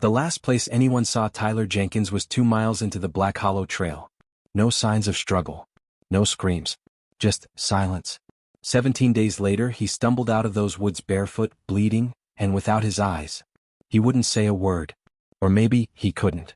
The last place anyone saw Tyler Jenkins was 2 miles into the Black Hollow Trail. No signs of struggle. No screams. Just silence. 17 days later he stumbled out of those woods barefoot, bleeding, and without his eyes. He wouldn't say a word. Or maybe he couldn't.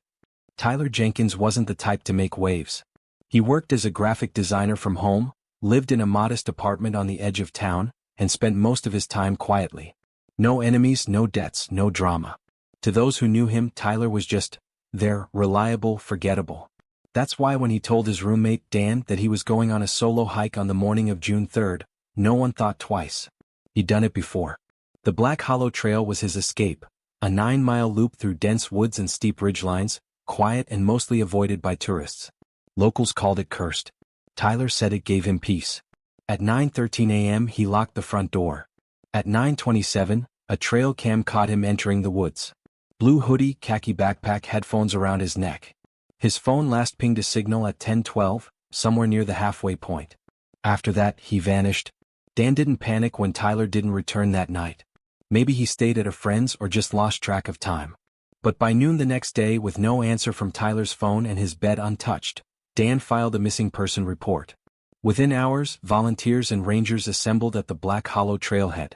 Tyler Jenkins wasn't the type to make waves. He worked as a graphic designer from home, lived in a modest apartment on the edge of town, and spent most of his time quietly. No enemies, no debts, no drama. To those who knew him, Tyler was just there, reliable, forgettable. That's why when he told his roommate, Dan, that he was going on a solo hike on the morning of June 3rd, no one thought twice. He'd done it before. The Black Hollow Trail was his escape, a 9-mile loop through dense woods and steep ridgelines, quiet and mostly avoided by tourists. Locals called it cursed. Tyler said it gave him peace. At 9:13 a.m. he locked the front door. At 9:27, a trail cam caught him entering the woods. Blue hoodie, khaki backpack, headphones around his neck. His phone last pinged a signal at 10:12, somewhere near the halfway point. After that, he vanished. Dan didn't panic when Tyler didn't return that night. Maybe he stayed at a friend's or just lost track of time. But by noon the next day, with no answer from Tyler's phone and his bed untouched, Dan filed a missing person report. Within hours, volunteers and rangers assembled at the Black Hollow trailhead.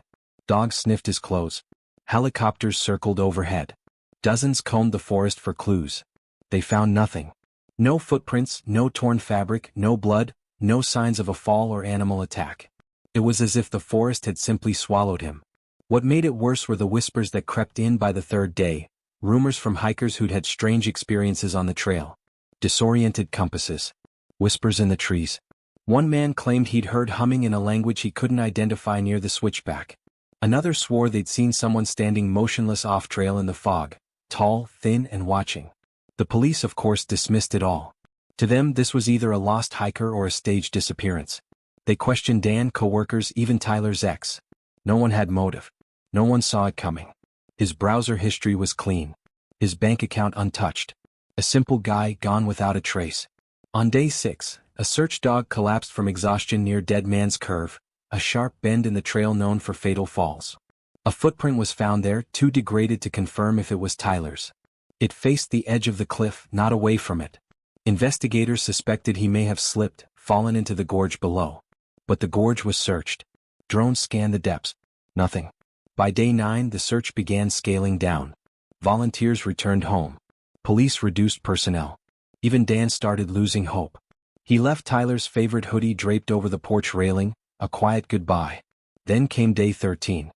Dogs sniffed his clothes. Helicopters circled overhead. Dozens combed the forest for clues. They found nothing. No footprints, no torn fabric, no blood, no signs of a fall or animal attack. It was as if the forest had simply swallowed him. What made it worse were the whispers that crept in by the third day, rumors from hikers who'd had strange experiences on the trail. Disoriented compasses. Whispers in the trees. One man claimed he'd heard humming in a language he couldn't identify near the switchback. Another swore they'd seen someone standing motionless off-trail in the fog, tall, thin, and watching. The police, of course, dismissed it all. To them, this was either a lost hiker or a staged disappearance. They questioned Dan, coworkers, even Tyler's ex. No one had motive. No one saw it coming. His browser history was clean. His bank account untouched. A simple guy gone without a trace. On day 6, a search dog collapsed from exhaustion near Dead Man's Curve, a sharp bend in the trail known for fatal falls. A footprint was found there, too degraded to confirm if it was Tyler's. It faced the edge of the cliff, not away from it. Investigators suspected he may have slipped, fallen into the gorge below. But the gorge was searched. Drones scanned the depths. Nothing. By day 9, the search began scaling down. Volunteers returned home. Police reduced personnel. Even Dan started losing hope. He left Tyler's favorite hoodie draped over the porch railing, a quiet goodbye. Then came day 13.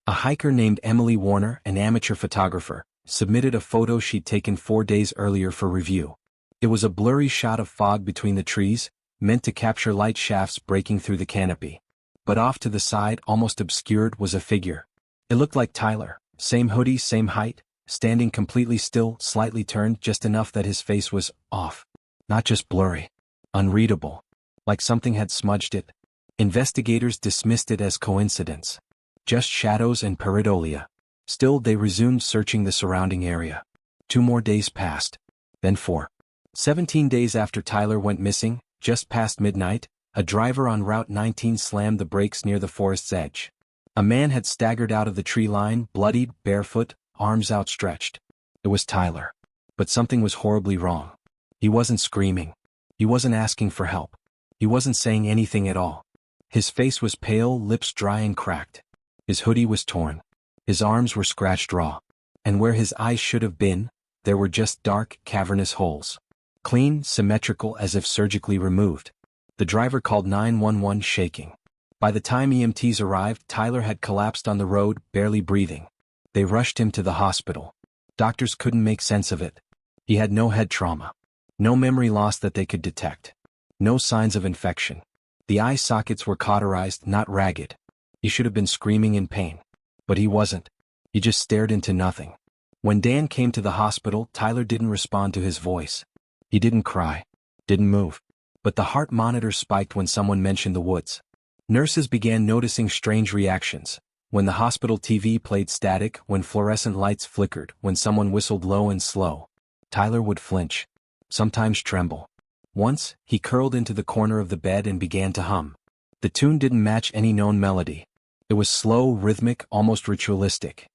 A hiker named Emily Warner, an amateur photographer, submitted a photo she'd taken 4 days earlier for review. It was a blurry shot of fog between the trees, meant to capture light shafts breaking through the canopy. But off to the side, almost obscured, was a figure. It looked like Tyler, same hoodie, same height, standing completely still, slightly turned just enough that his face was off. Not just blurry. Unreadable. Like something had smudged it. Investigators dismissed it as coincidence. Just shadows and pareidolia. Still, they resumed searching the surrounding area. 2 more days passed. Then 4. 17 days after Tyler went missing, just past midnight, a driver on Route 19 slammed the brakes near the forest's edge. A man had staggered out of the tree line, bloodied, barefoot, arms outstretched. It was Tyler. But something was horribly wrong. He wasn't screaming. He wasn't asking for help. He wasn't saying anything at all. His face was pale, lips dry and cracked. His hoodie was torn. His arms were scratched raw. And where his eyes should have been, there were just dark, cavernous holes. Clean, symmetrical, as if surgically removed. The driver called 911 shaking. By the time EMTs arrived, Tyler had collapsed on the road, barely breathing. They rushed him to the hospital. Doctors couldn't make sense of it. He had no head trauma. No memory loss that they could detect. No signs of infection. The eye sockets were cauterized, not ragged. He should have been screaming in pain. But he wasn't. He just stared into nothing. When Dan came to the hospital, Tyler didn't respond to his voice. He didn't cry. Didn't move. But the heart monitor spiked when someone mentioned the woods. Nurses began noticing strange reactions. When the hospital TV played static, when fluorescent lights flickered, when someone whistled low and slow. Tyler would flinch. Sometimes tremble. Once, he curled into the corner of the bed and began to hum. The tune didn't match any known melody. It was slow, rhythmic, almost ritualistic.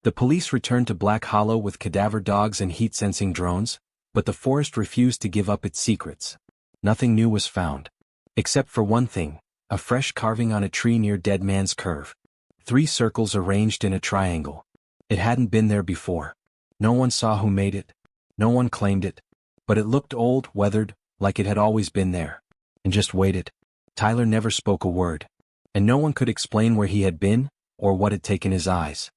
The police returned to Black Hollow with cadaver dogs and heat-sensing drones, but the forest refused to give up its secrets. Nothing new was found. Except for one thing, a fresh carving on a tree near Dead Man's Curve. 3 circles arranged in a triangle. It hadn't been there before. No one saw who made it. No one claimed it. But it looked old, weathered, like it had always been there. And just waited. Tyler never spoke a word. And no one could explain where he had been, or what had taken his eyes.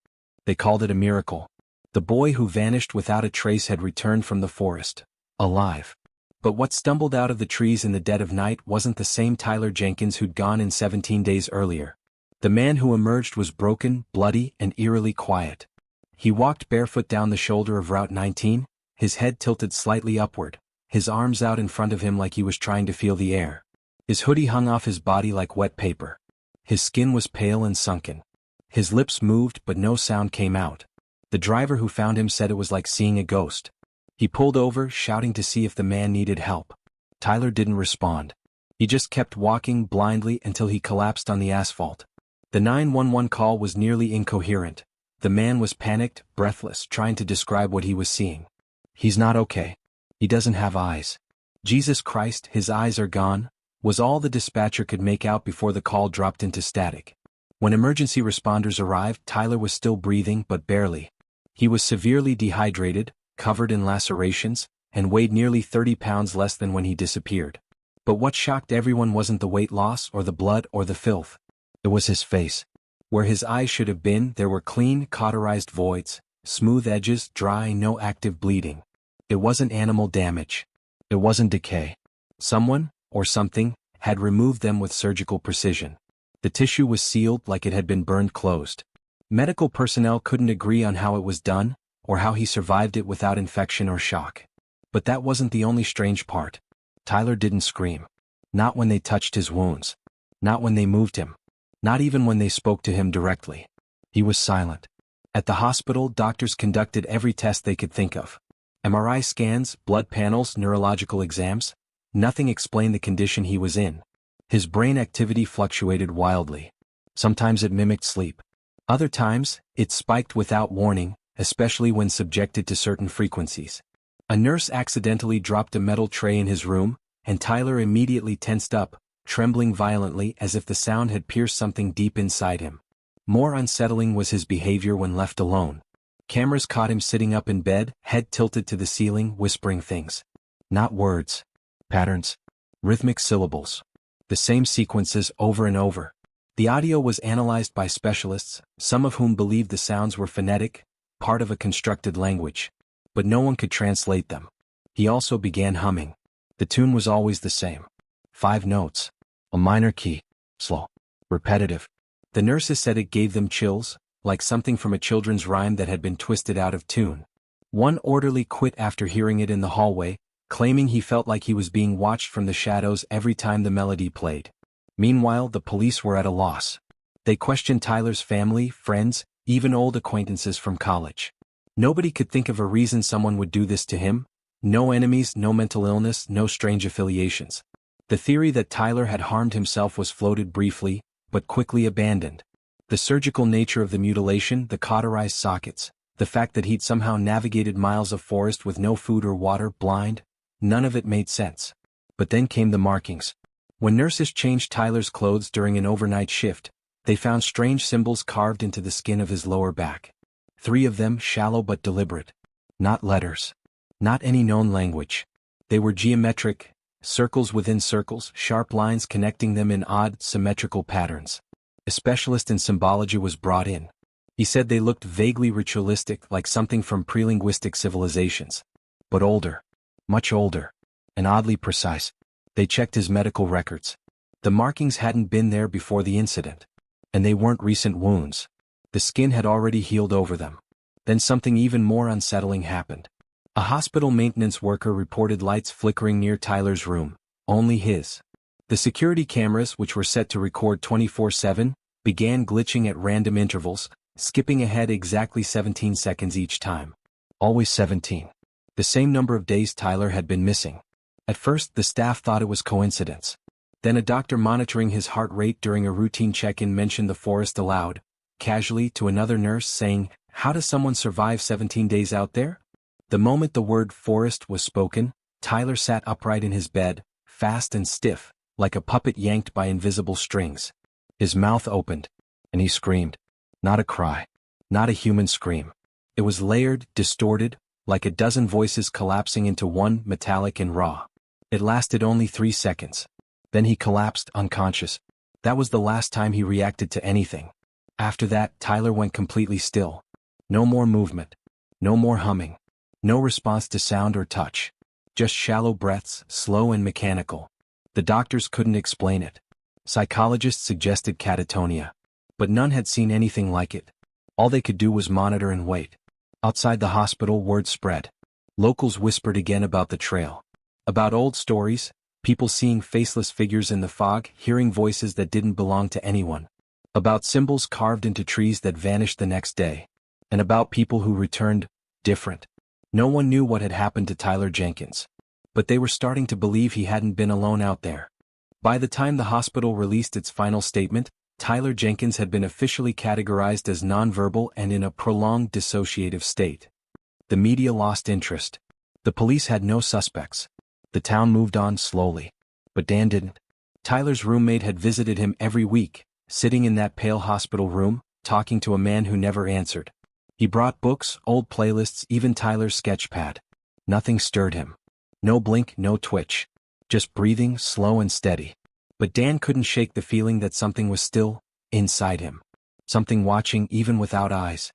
They called it a miracle. The boy who vanished without a trace had returned from the forest, alive. But what stumbled out of the trees in the dead of night wasn't the same Tyler Jenkins who'd gone in 17 days earlier. The man who emerged was broken, bloody, and eerily quiet. He walked barefoot down the shoulder of Route 19, his head tilted slightly upward, his arms out in front of him like he was trying to feel the air. His hoodie hung off his body like wet paper. His skin was pale and sunken. His lips moved but no sound came out. The driver who found him said it was like seeing a ghost. He pulled over, shouting to see if the man needed help. Tyler didn't respond. He just kept walking blindly until he collapsed on the asphalt. The 911 call was nearly incoherent. The man was panicked, breathless, trying to describe what he was seeing. "He's not okay. He doesn't have eyes. Jesus Christ, his eyes are gone," was all the dispatcher could make out before the call dropped into static. When emergency responders arrived, Tyler was still breathing but barely. He was severely dehydrated, covered in lacerations, and weighed nearly 30 pounds less than when he disappeared. But what shocked everyone wasn't the weight loss or the blood or the filth. It was his face. Where his eyes should have been, there were clean, cauterized voids, smooth edges, dry, no active bleeding. It wasn't animal damage. It wasn't decay. Someone, or something, had removed them with surgical precision. The tissue was sealed like it had been burned closed. Medical personnel couldn't agree on how it was done, or how he survived it without infection or shock. But that wasn't the only strange part. Tyler didn't scream. Not when they touched his wounds. Not when they moved him. Not even when they spoke to him directly. He was silent. At the hospital, doctors conducted every test they could think of. MRI scans, blood panels, neurological exams. Nothing explained the condition he was in. His brain activity fluctuated wildly. Sometimes it mimicked sleep. Other times, it spiked without warning, especially when subjected to certain frequencies. A nurse accidentally dropped a metal tray in his room, and Tyler immediately tensed up, trembling violently as if the sound had pierced something deep inside him. More unsettling was his behavior when left alone. Cameras caught him sitting up in bed, head tilted to the ceiling, whispering things. Not words. Patterns. Rhythmic syllables. The same sequences over and over. The audio was analyzed by specialists, some of whom believed the sounds were phonetic, part of a constructed language. But no one could translate them. He also began humming. The tune was always the same. 5 notes. A minor key. Slow. Repetitive. The nurses said it gave them chills, like something from a children's rhyme that had been twisted out of tune. One orderly quit after hearing it in the hallway, claiming he felt like he was being watched from the shadows every time the melody played. Meanwhile, the police were at a loss. They questioned Tyler's family, friends, even old acquaintances from college. Nobody could think of a reason someone would do this to him. No enemies, no mental illness, no strange affiliations. The theory that Tyler had harmed himself was floated briefly, but quickly abandoned. The surgical nature of the mutilation, the cauterized sockets, the fact that he'd somehow navigated miles of forest with no food or water, blind, none of it made sense. But then came the markings. When nurses changed Tyler's clothes during an overnight shift, they found strange symbols carved into the skin of his lower back. 3 of them, shallow but deliberate. Not letters. Not any known language. They were geometric, circles within circles, sharp lines connecting them in odd, symmetrical patterns. A specialist in symbology was brought in. He said they looked vaguely ritualistic, like something from pre-linguistic civilizations. But older. Much older. And oddly precise. They checked his medical records. The markings hadn't been there before the incident. And they weren't recent wounds. The skin had already healed over them. Then something even more unsettling happened. A hospital maintenance worker reported lights flickering near Tyler's room, only his. The security cameras, which were set to record 24/7, began glitching at random intervals, skipping ahead exactly 17 seconds each time. Always 17. The same number of days Tyler had been missing. At first, the staff thought it was coincidence. Then a doctor monitoring his heart rate during a routine check-in mentioned the forest aloud, casually to another nurse saying, How does someone survive 17 days out there? The moment the word forest was spoken, Tyler sat upright in his bed, fast and stiff, like a puppet yanked by invisible strings. His mouth opened, and he screamed. Not a cry. Not a human scream. It was layered, distorted, like a dozen voices collapsing into one, metallic and raw. It lasted only 3 seconds. Then he collapsed, unconscious. That was the last time he reacted to anything. After that, Tyler went completely still. No more movement. No more humming. No response to sound or touch. Just shallow breaths, slow and mechanical. The doctors couldn't explain it. Psychologists suggested catatonia. But none had seen anything like it. All they could do was monitor and wait. Outside the hospital, word spread. Locals whispered again about the trail. About old stories, people seeing faceless figures in the fog, hearing voices that didn't belong to anyone. About symbols carved into trees that vanished the next day. And about people who returned, different. No one knew what had happened to Tyler Jenkins. But they were starting to believe he hadn't been alone out there. By the time the hospital released its final statement, Tyler Jenkins had been officially categorized as nonverbal and in a prolonged dissociative state. The media lost interest. The police had no suspects. The town moved on slowly. But Dan didn't. Tyler's roommate had visited him every week, sitting in that pale hospital room, talking to a man who never answered. He brought books, old playlists, even Tyler's sketchpad. Nothing stirred him. No blink, no twitch. Just breathing, slow and steady. But Dan couldn't shake the feeling that something was still inside him. Something watching even without eyes.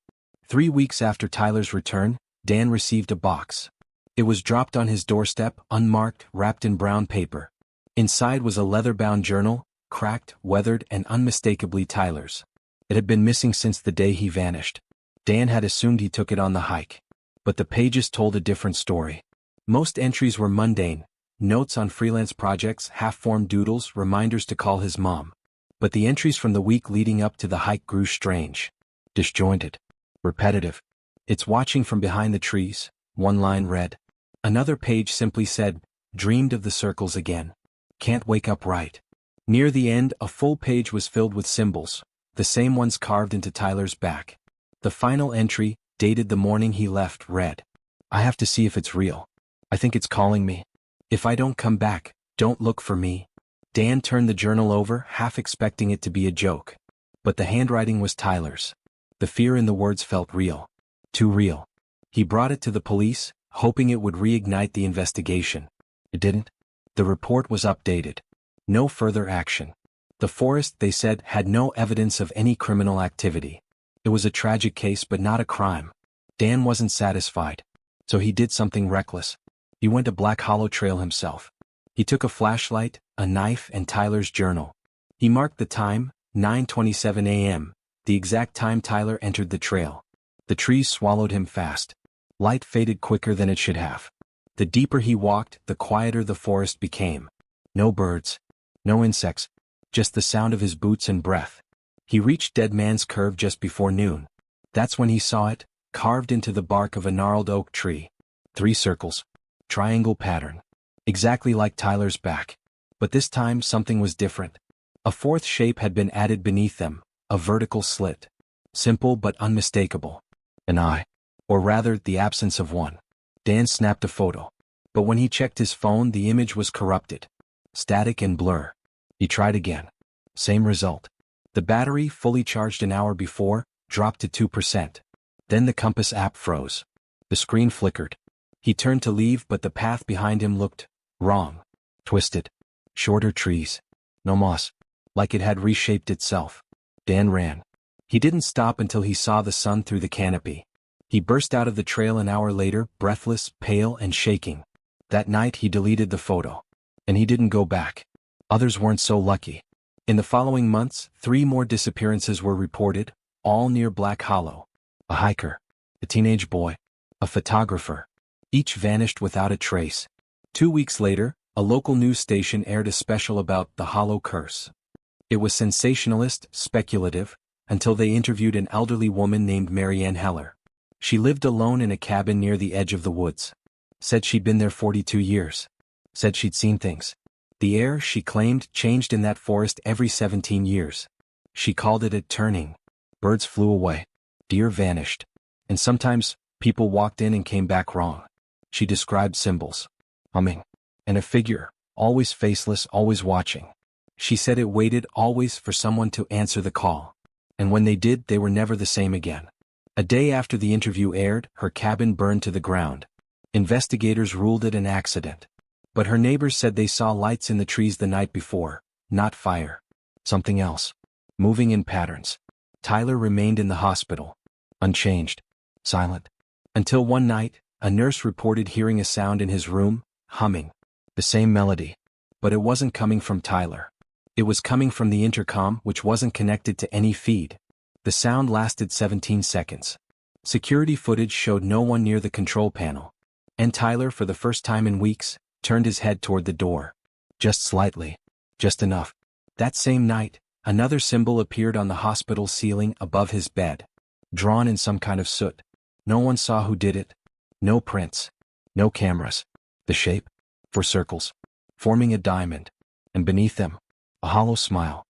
3 weeks after Tyler's return, Dan received a box. It was dropped on his doorstep, unmarked, wrapped in brown paper. Inside was a leather-bound journal, cracked, weathered, and unmistakably Tyler's. It had been missing since the day he vanished. Dan had assumed he took it on the hike. But the pages told a different story. Most entries were mundane. Notes on freelance projects, half-formed doodles, reminders to call his mom. But the entries from the week leading up to the hike grew strange. Disjointed. Repetitive. It's watching from behind the trees, one line read. Another page simply said, dreamed of the circles again. Can't wake up right. Near the end, a full page was filled with symbols, the same ones carved into Tyler's back. The final entry, dated the morning he left, read. I have to see if it's real. I think it's calling me. If I don't come back, don't look for me. Dan turned the journal over, half expecting it to be a joke. But the handwriting was Tyler's. The fear in the words felt real. Too real. He brought it to the police, hoping it would reignite the investigation. It didn't. The report was updated. No further action. The forest, they said, had no evidence of any criminal activity. It was a tragic case but not a crime. Dan wasn't satisfied. So he did something reckless. He went to Black Hollow Trail himself. He took a flashlight, a knife, and Tyler's journal. He marked the time, 9:27 a.m., the exact time Tyler entered the trail. The trees swallowed him fast. Light faded quicker than it should have. The deeper he walked, the quieter the forest became. No birds. No insects. Just the sound of his boots and breath. He reached Dead Man's Curve just before noon. That's when he saw it, carved into the bark of a gnarled oak tree. 3 circles. Triangle pattern. Exactly like Tyler's back. But this time something was different. A 4th shape had been added beneath them, a vertical slit. Simple but unmistakable. An eye. Or rather, the absence of one. Dan snapped a photo. But when he checked his phone, the image was corrupted. Static and blur. He tried again. Same result. The battery, fully charged an hour before, dropped to 2%. Then the compass app froze. The screen flickered. He turned to leave, but the path behind him looked wrong. Twisted. Shorter trees. No moss. Like it had reshaped itself. Dan ran. He didn't stop until he saw the sun through the canopy. He burst out of the trail an hour later, breathless, pale, and shaking. That night he deleted the photo. And he didn't go back. Others weren't so lucky. In the following months, 3 more disappearances were reported, all near Black Hollow. A hiker. A teenage boy. A photographer. Each vanished without a trace. 2 weeks later, a local news station aired a special about the Hollow Curse. It was sensationalist, speculative, until they interviewed an elderly woman named Marianne Heller. She lived alone in a cabin near the edge of the woods. Said she'd been there 42 years. Said she'd seen things. The air, she claimed, changed in that forest every 17 years. She called it a turning. Birds flew away. Deer vanished. And sometimes, people walked in and came back wrong. She described symbols. Humming. And a figure, always faceless, always watching. She said it waited always for someone to answer the call. And when they did, they were never the same again. A day after the interview aired, her cabin burned to the ground. Investigators ruled it an accident. But her neighbors said they saw lights in the trees the night before, not fire. Something else. Moving in patterns. Tyler remained in the hospital. Unchanged. Silent. Until one night, a nurse reported hearing a sound in his room, humming. The same melody. But it wasn't coming from Tyler. It was coming from the intercom, which wasn't connected to any feed. The sound lasted 17 seconds. Security footage showed no one near the control panel. And Tyler, for the first time in weeks, turned his head toward the door. Just slightly. Just enough. That same night, another symbol appeared on the hospital ceiling above his bed. Drawn in some kind of soot. No one saw who did it. No prints. No cameras. The shape? 4 circles. Forming a diamond. And beneath them, a hollow smile.